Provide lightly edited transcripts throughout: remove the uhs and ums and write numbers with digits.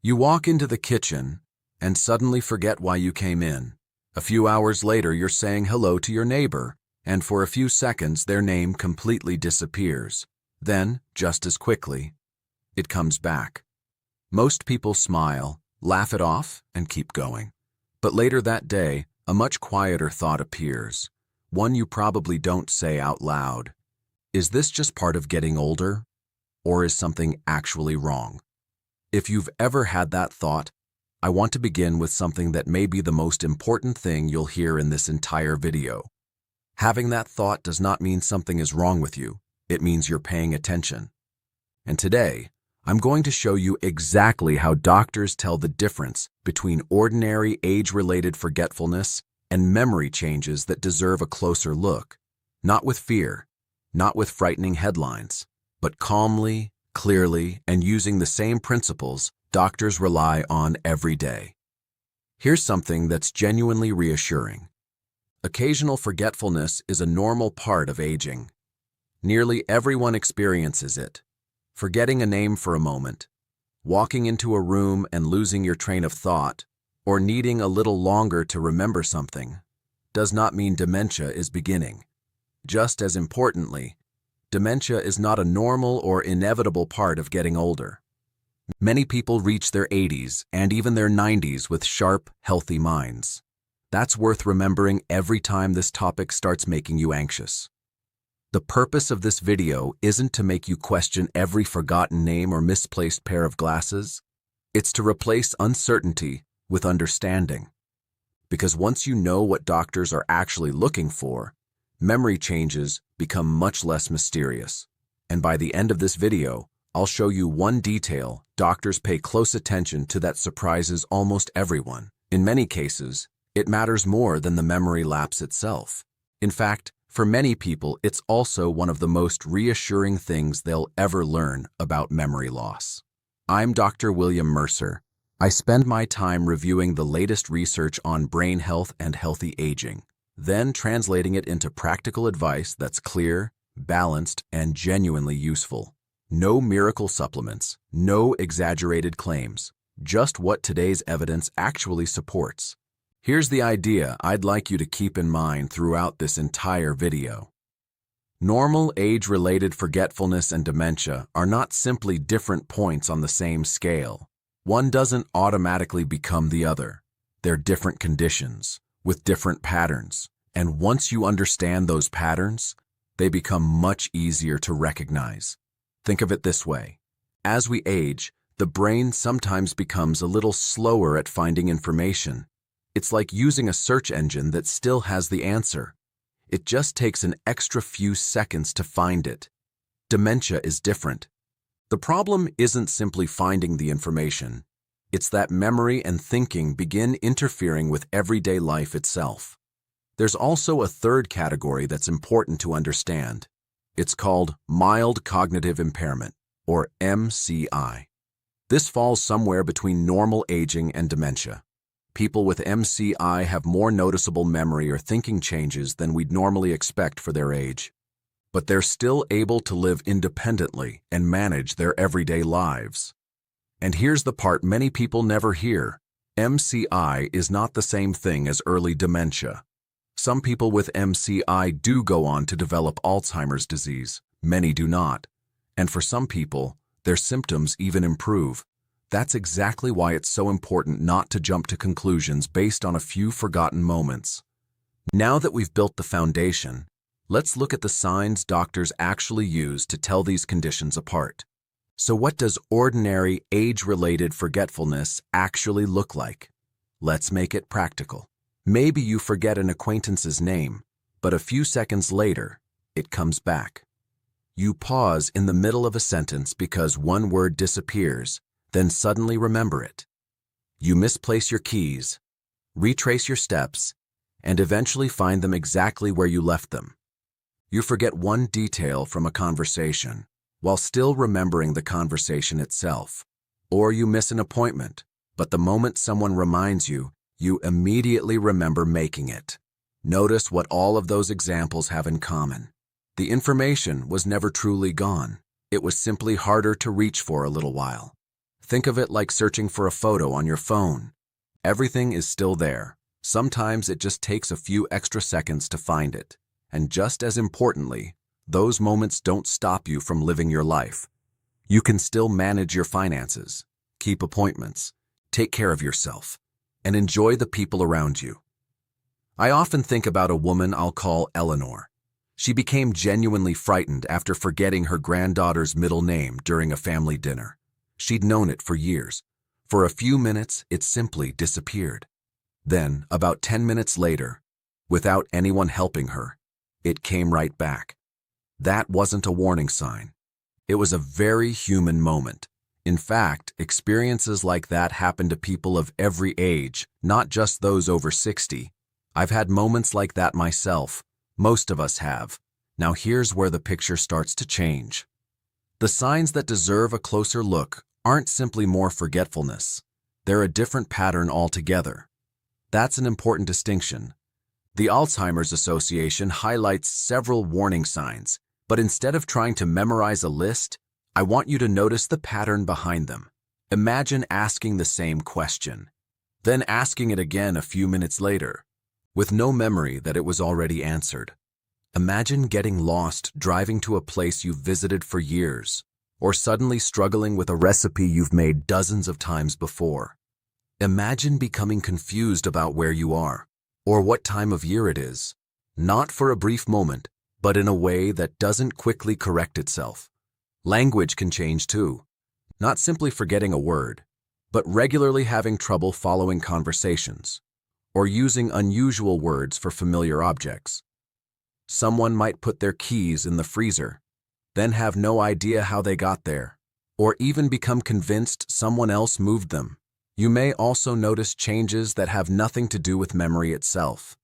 You walk into the kitchen and suddenly forget why you came in. A few hours later, you're saying hello to your neighbor, and for a few seconds, their name completely disappears. Then, just as quickly, it comes back. Most people smile, laugh it off, and keep going. But later that day, a much quieter thought appears, one you probably don't say out loud. Is this just part of getting older? Or is something actually wrong? If you've ever had that thought, I want to begin with something that may be the most important thing you'll hear in this entire video. Having that thought does not mean something is wrong with you. It means you're paying attention. And today, I'm going to show you exactly how doctors tell the difference between ordinary age-related forgetfulness and memory changes that deserve a closer look. Not with fear, not with frightening headlines, but calmly, clearly, and using the same principles doctors rely on every day. Here's something that's genuinely reassuring. Occasional forgetfulness is a normal part of aging. Nearly everyone experiences it. Forgetting a name for a moment, walking into a room and losing your train of thought, or needing a little longer to remember something, does not mean dementia is beginning. Just as importantly, dementia is not a normal or inevitable part of getting older. Many people reach their 80s and even their 90s with sharp, healthy minds. That's worth remembering every time this topic starts making you anxious. The purpose of this video isn't to make you question every forgotten name or misplaced pair of glasses. It's to replace uncertainty with understanding. Because once you know what doctors are actually looking for, memory changes become much less mysterious. And by the end of this video, I'll show you one detail doctors pay close attention to that surprises almost everyone. In many cases, it matters more than the memory lapse itself. In fact, for many people, it's also one of the most reassuring things they'll ever learn about memory loss. I'm Dr. William Mercer. I spend my time reviewing the latest research on brain health and healthy aging, then translating it into practical advice that's clear, balanced, and genuinely useful. No miracle supplements, no exaggerated claims, just what today's evidence actually supports. Here's the idea I'd like you to keep in mind throughout this entire video. Normal age-related forgetfulness and dementia are not simply different points on the same scale. One doesn't automatically become the other. They're different conditions, with different patterns, and once you understand those patterns, they become much easier to recognize. Think of it this way. As we age, the brain sometimes becomes a little slower at finding information. It's like using a search engine that still has the answer. It just takes an extra few seconds to find it. Dementia is different. The problem isn't simply finding the information. It's that memory and thinking begin interfering with everyday life itself. There's also a third category that's important to understand. It's called mild cognitive impairment, or MCI. This falls somewhere between normal aging and dementia. People with MCI have more noticeable memory or thinking changes than we'd normally expect for their age. But they're still able to live independently and manage their everyday lives. And here's the part many people never hear. MCI is not the same thing as early dementia. Some people with MCI do go on to develop Alzheimer's disease. Many do not. And for some people, their symptoms even improve. That's exactly why it's so important not to jump to conclusions based on a few forgotten moments. Now that we've built the foundation, let's look at the signs doctors actually use to tell these conditions apart. So what does ordinary age-related forgetfulness actually look like? Let's make it practical. Maybe you forget an acquaintance's name, but a few seconds later, it comes back. You pause in the middle of a sentence because one word disappears, then suddenly remember it. You misplace your keys, retrace your steps, and eventually find them exactly where you left them. You forget one detail from a conversation, while still remembering the conversation itself. Or you miss an appointment, but the moment someone reminds you, you immediately remember making it. Notice what all of those examples have in common. The information was never truly gone. It was simply harder to reach for a little while. Think of it like searching for a photo on your phone. Everything is still there. Sometimes it just takes a few extra seconds to find it. And just as importantly, those moments don't stop you from living your life. You can still manage your finances, keep appointments, take care of yourself, and enjoy the people around you. I often think about a woman I'll call Eleanor. She became genuinely frightened after forgetting her granddaughter's middle name during a family dinner. She'd known it for years. For a few minutes, it simply disappeared. Then, about 10 minutes later, without anyone helping her, it came right back. That wasn't a warning sign. It was a very human moment. In fact, experiences like that happen to people of every age, not just those over 60. I've had moments like that myself. Most of us have. Now here's where the picture starts to change. The signs that deserve a closer look aren't simply more forgetfulness. They're a different pattern altogether. That's an important distinction. The Alzheimer's Association highlights several warning signs, but instead of trying to memorize a list, I want you to notice the pattern behind them. Imagine asking the same question, then asking it again a few minutes later, with no memory that it was already answered. Imagine getting lost driving to a place you've visited for years, or suddenly struggling with a recipe you've made dozens of times before. Imagine becoming confused about where you are, or what time of year it is, not for a brief moment, but in a way that doesn't quickly correct itself. Language can change too, not simply forgetting a word, but regularly having trouble following conversations, or using unusual words for familiar objects. Someone might put their keys in the freezer, then have no idea how they got there, or even become convinced someone else moved them. You may also notice changes that have nothing to do with memory itself.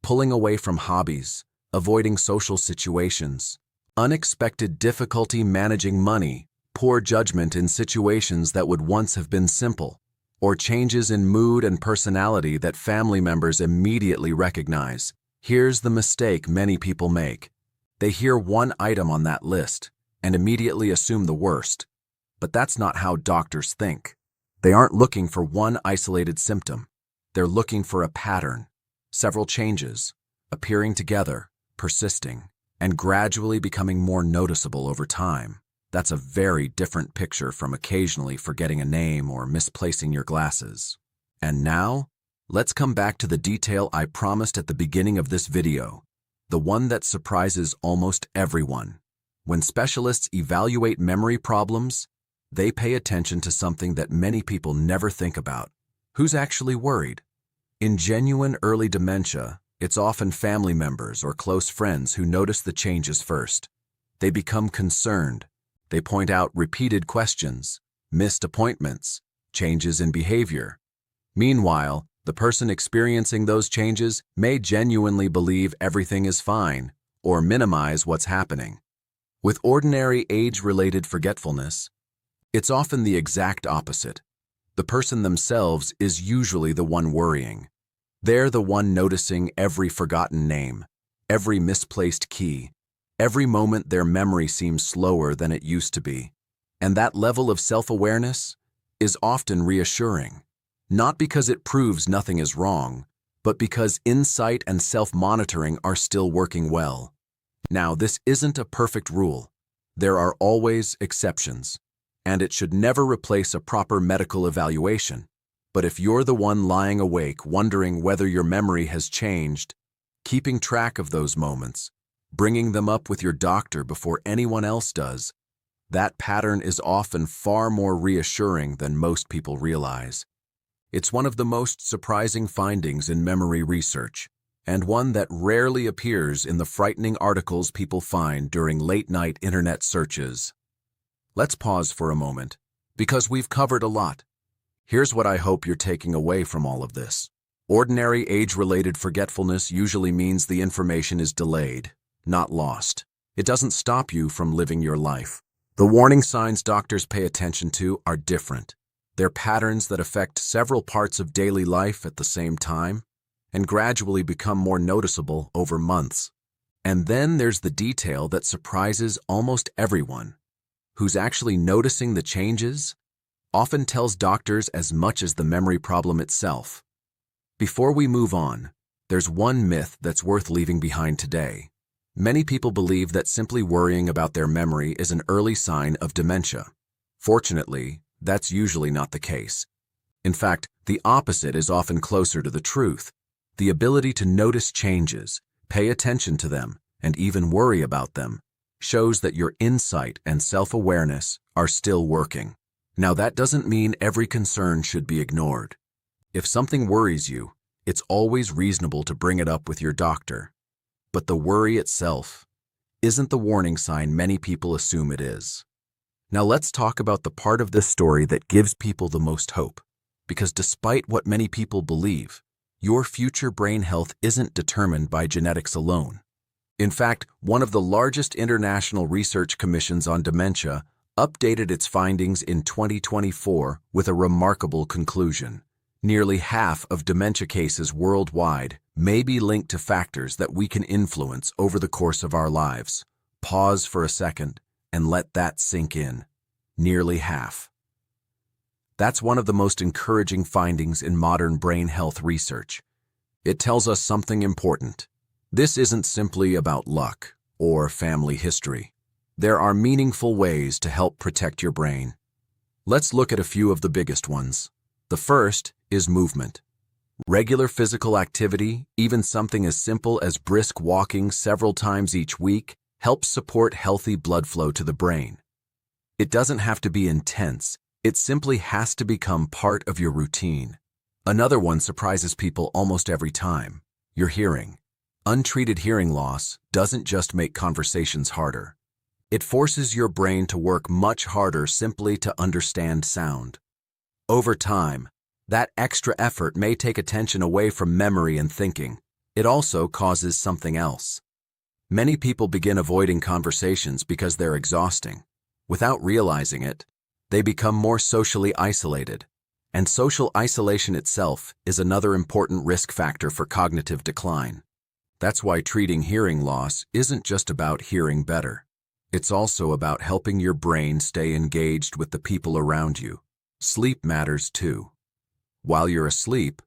Pulling away from hobbies, avoiding social situations, unexpected difficulty managing money, poor judgment in situations that would once have been simple, or changes in mood and personality that family members immediately recognize. Here's the mistake many people make. They hear one item on that list and immediately assume the worst. But that's not how doctors think. They aren't looking for one isolated symptom. They're looking for a pattern, several changes, appearing together, persisting, and gradually becoming more noticeable over time. That's a very different picture from occasionally forgetting a name or misplacing your glasses. And now, let's come back to the detail I promised at the beginning of this video, the one that surprises almost everyone. When specialists evaluate memory problems, they pay attention to something that many people never think about. Who's actually worried? In genuine early dementia, it's often family members or close friends who notice the changes first. They become concerned. They point out repeated questions, missed appointments, changes in behavior. Meanwhile, the person experiencing those changes may genuinely believe everything is fine or minimize what's happening. With ordinary age-related forgetfulness, it's often the exact opposite. The person themselves is usually the one worrying. They're the one noticing every forgotten name, every misplaced key, every moment their memory seems slower than it used to be. And that level of self-awareness is often reassuring, not because it proves nothing is wrong, but because insight and self-monitoring are still working well. Now, this isn't a perfect rule. There are always exceptions, and it should never replace a proper medical evaluation. But if you're the one lying awake wondering whether your memory has changed, keeping track of those moments, bringing them up with your doctor before anyone else does, that pattern is often far more reassuring than most people realize. It's one of the most surprising findings in memory research, and one that rarely appears in the frightening articles people find during late-night internet searches. Let's pause for a moment, because we've covered a lot. Here's what I hope you're taking away from all of this. Ordinary age-related forgetfulness usually means the information is delayed, not lost. It doesn't stop you from living your life. The warning signs doctors pay attention to are different. They're patterns that affect several parts of daily life at the same time and gradually become more noticeable over months. And then there's the detail that surprises almost everyone. Who's actually noticing the changes? often tells doctors as much as the memory problem itself. Before we move on, there's one myth that's worth leaving behind today. Many people believe that simply worrying about their memory is an early sign of dementia. Fortunately, that's usually not the case. In fact, the opposite is often closer to the truth. The ability to notice changes, pay attention to them, and even worry about them shows that your insight and self-awareness are still working. Now, that doesn't mean every concern should be ignored. If something worries you, it's always reasonable to bring it up with your doctor. But the worry itself isn't the warning sign many people assume it is. Now let's talk about the part of this story that gives people the most hope. Because despite what many people believe, your future brain health isn't determined by genetics alone. In fact, one of the largest international research commissions on dementia updated its findings in 2024 with a remarkable conclusion. Nearly half of dementia cases worldwide may be linked to factors that we can influence over the course of our lives. Pause for a second and let that sink in. Nearly half. That's one of the most encouraging findings in modern brain health research. It tells us something important. This isn't simply about luck or family history. There are meaningful ways to help protect your brain. Let's look at a few of the biggest ones. The first is movement. Regular physical activity, even something as simple as brisk walking several times each week, helps support healthy blood flow to the brain. It doesn't have to be intense. It simply has to become part of your routine. Another one surprises people almost every time: your hearing. Untreated hearing loss doesn't just make conversations harder. It forces your brain to work much harder simply to understand sound. Over time, that extra effort may take attention away from memory and thinking. It also causes something else. Many people begin avoiding conversations because they're exhausting. Without realizing it, they become more socially isolated. And social isolation itself is another important risk factor for cognitive decline. That's why treating hearing loss isn't just about hearing better. It's also about helping your brain stay engaged with the people around you. Sleep matters too. While you're asleep,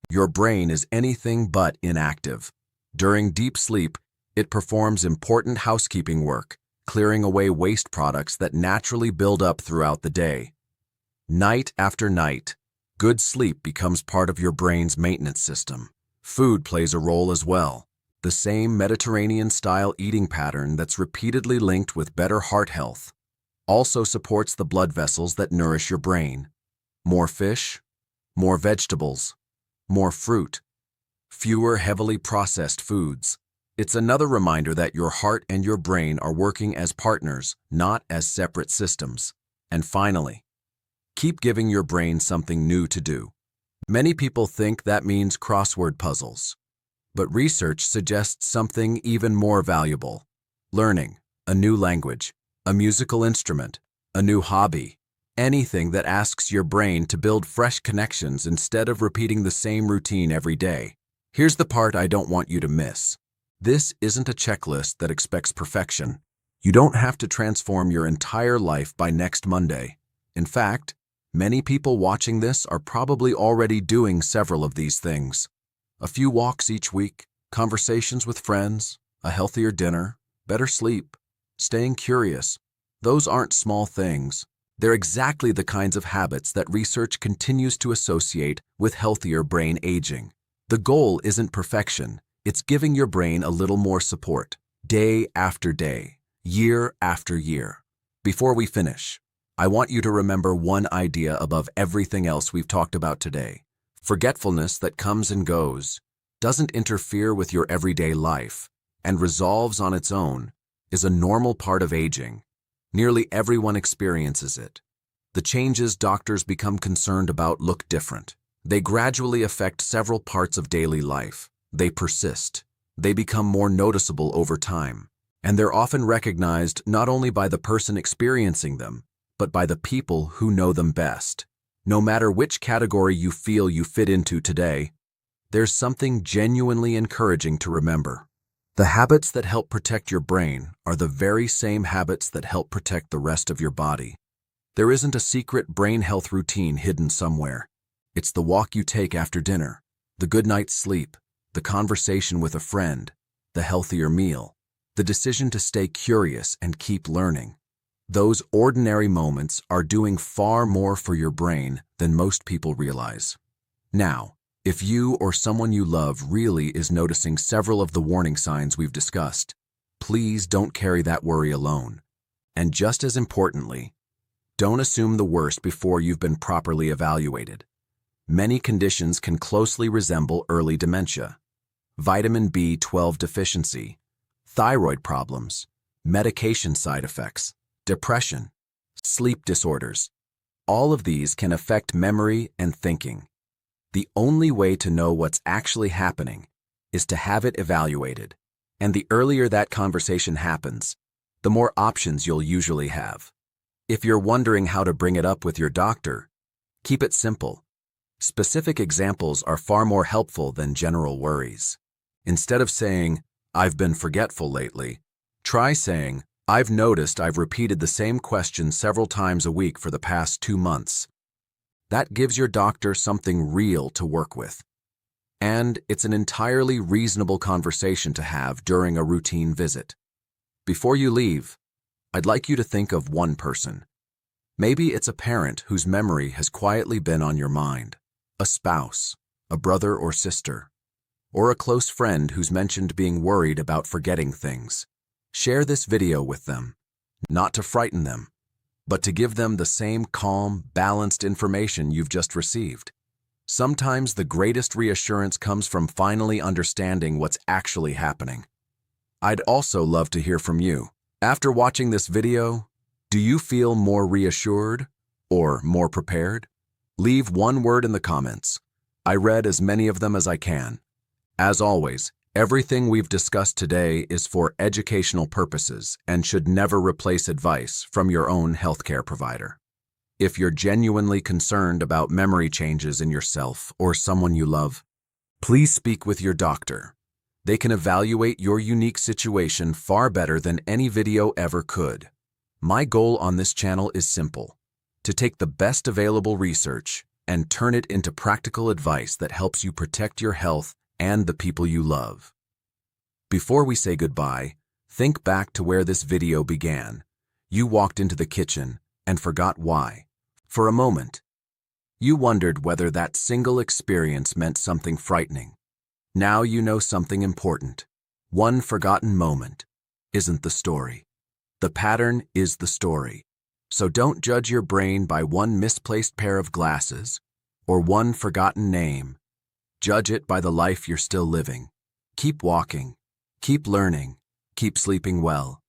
your brain is anything but inactive. During deep sleep, it performs important housekeeping work, clearing away waste products that naturally build up throughout the day. Night after night, good sleep becomes part of your brain's maintenance system. Food plays a role as well. The same Mediterranean-style eating pattern that's repeatedly linked with better heart health also supports the blood vessels that nourish your brain. More fish, more vegetables, more fruit, fewer heavily processed foods. It's another reminder that your heart and your brain are working as partners, not as separate systems. And finally, keep giving your brain something new to do. Many people think that means crossword puzzles. But research suggests something even more valuable: learning a new language, a musical instrument, a new hobby, anything that asks your brain to build fresh connections instead of repeating the same routine every day. Here's the part I don't want you to miss. This isn't a checklist that expects perfection. You don't have to transform your entire life by next Monday. In fact, many people watching this are probably already doing several of these things. A few walks each week, conversations with friends, a healthier dinner, better sleep, staying curious. Those aren't small things. They're exactly the kinds of habits that research continues to associate with healthier brain aging. The goal isn't perfection. It's giving your brain a little more support, day after day, year after year. Before we finish, I want you to remember one idea above everything else we've talked about today. Forgetfulness that comes and goes, doesn't interfere with your everyday life, and resolves on its own, is a normal part of aging. Nearly everyone experiences it. The changes doctors become concerned about look different. They gradually affect several parts of daily life. They persist. They become more noticeable over time. And they're often recognized not only by the person experiencing them, but by the people who know them best. No matter which category you feel you fit into today, there's something genuinely encouraging to remember. The habits that help protect your brain are the very same habits that help protect the rest of your body. There isn't a secret brain health routine hidden somewhere. It's the walk you take after dinner, the good night's sleep, the conversation with a friend, the healthier meal, the decision to stay curious and keep learning. Those ordinary moments are doing far more for your brain than most people realize. Now, if you or someone you love really is noticing several of the warning signs we've discussed, please don't carry that worry alone. And just as importantly, don't assume the worst before you've been properly evaluated. Many conditions can closely resemble early dementia. Vitamin B12 deficiency, thyroid problems, medication side effects, depression, sleep disorders. All of these can affect memory and thinking. The only way to know what's actually happening is to have it evaluated. And the earlier that conversation happens, the more options you'll usually have. If you're wondering how to bring it up with your doctor, keep it simple. Specific examples are far more helpful than general worries. Instead of saying, "I've been forgetful lately," try saying, "I've noticed I've repeated the same question several times a week for the past 2 months." That gives your doctor something real to work with. And it's an entirely reasonable conversation to have during a routine visit. Before you leave, I'd like you to think of one person. Maybe it's a parent whose memory has quietly been on your mind, a spouse, a brother or sister, or a close friend who's mentioned being worried about forgetting things. Share this video with them, not to frighten them, but to give them the same calm, balanced information you've just received. Sometimes the greatest reassurance comes from finally understanding what's actually happening. I'd also love to hear from you. After watching this video, do you feel more reassured or more prepared? Leave one word in the comments. I read as many of them as I can. As always, everything we've discussed today is for educational purposes and should never replace advice from your own healthcare provider. If you're genuinely concerned about memory changes in yourself or someone you love, please speak with your doctor. They can evaluate your unique situation far better than any video ever could. My goal on this channel is simple: to take the best available research and turn it into practical advice that helps you protect your health and the people you love. Before we say goodbye, think back to where this video began. You walked into the kitchen and forgot why. For a moment, you wondered whether that single experience meant something frightening. Now you know something important. One forgotten moment isn't the story. The pattern is the story. So don't judge your brain by one misplaced pair of glasses or one forgotten name. Judge it by the life you're still living. Keep walking, keep learning, keep sleeping well.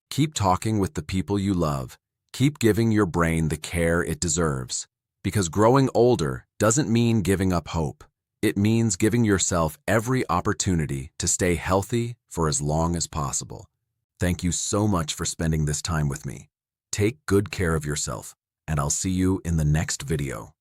Keep talking with the people you love. Keep giving your brain the care it deserves. Because growing older doesn't mean giving up hope. It means giving yourself every opportunity to stay healthy for as long as possible. Thank you so much for spending this time with me. Take good care of yourself, and I'll see you in the next video.